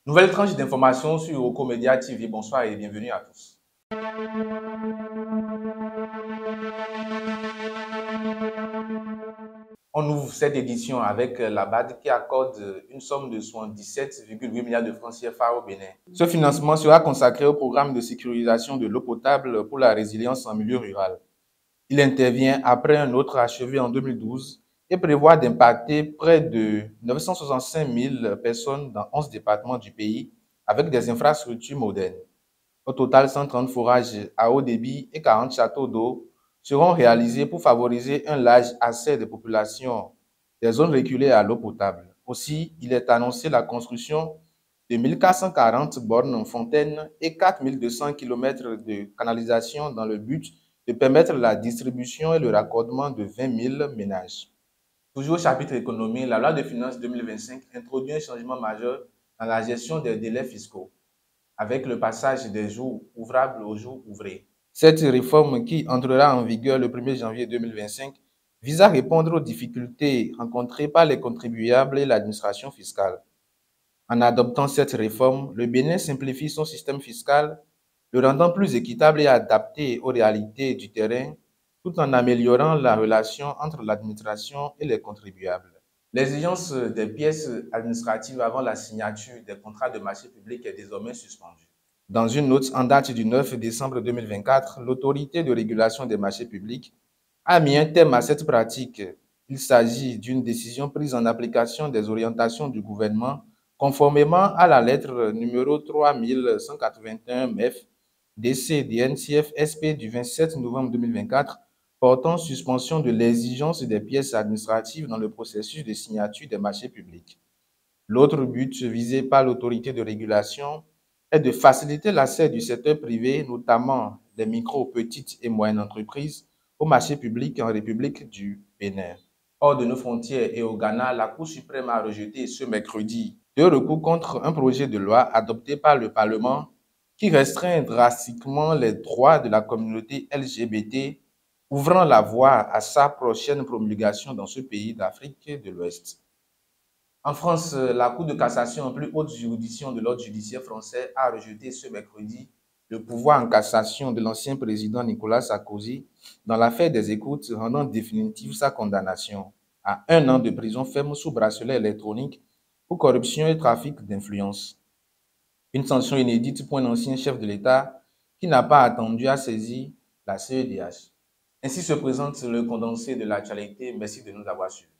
Nouvelle tranche d'informations sur Okomedia TV. Bonsoir et bienvenue à tous. On ouvre cette édition avec la BAD qui accorde une somme de 77,8 milliards de francs CFA au Bénin. Ce financement sera consacré au programme de sécurisation de l'eau potable pour la résilience en milieu rural. Il intervient après un autre achevé en 2012 et prévoit d'impacter près de 965 000 personnes dans 11 départements du pays avec des infrastructures modernes. Au total, 130 forages à haut débit et 40 châteaux d'eau seront réalisés pour favoriser un large accès des populations des zones reculées à l'eau potable. Aussi, il est annoncé la construction de 1440 bornes fontaines et 4200 km de canalisation dans le but de permettre la distribution et le raccordement de 20 000 ménages. Toujours au chapitre économie, la loi de finances 2025 introduit un changement majeur dans la gestion des délais fiscaux, avec le passage des jours ouvrables aux jours ouvrés. Cette réforme, qui entrera en vigueur le 1er janvier 2025, vise à répondre aux difficultés rencontrées par les contribuables et l'administration fiscale. En adoptant cette réforme, le Bénin simplifie son système fiscal, le rendant plus équitable et adapté aux réalités du terrain, tout en améliorant la relation entre l'administration et les contribuables. L'exigence des pièces administratives avant la signature des contrats de marché public est désormais suspendue. Dans une note en date du 9 décembre 2024, l'autorité de régulation des marchés publics a mis un terme à cette pratique. Il s'agit d'une décision prise en application des orientations du gouvernement conformément à la lettre numéro 3181 MEF DC DNCF SP du 27 novembre 2024 portant suspension de l'exigence des pièces administratives dans le processus de signature des marchés publics. L'autre but visé par l'autorité de régulation est de faciliter l'accès du secteur privé, notamment des micro, petites et moyennes entreprises, aux marchés publics en République du Bénin. Hors de nos frontières et au Ghana, la Cour suprême a rejeté ce mercredi 2 recours contre un projet de loi adopté par le Parlement qui restreint drastiquement les droits de la communauté LGBT, ouvrant la voie à sa prochaine promulgation dans ce pays d'Afrique de l'Ouest. En France, la Cour de cassation, plus haute juridiction de l'ordre judiciaire français, a rejeté ce mercredi le pouvoir en cassation de l'ancien président Nicolas Sarkozy dans l'affaire des écoutes, rendant définitive sa condamnation à 1 an de prison ferme sous bracelet électronique pour corruption et trafic d'influence. Une sanction inédite pour un ancien chef de l'État qui n'a pas attendu à saisir la CEDH. Ainsi se présente le condensé de l'actualité. Merci de nous avoir suivis.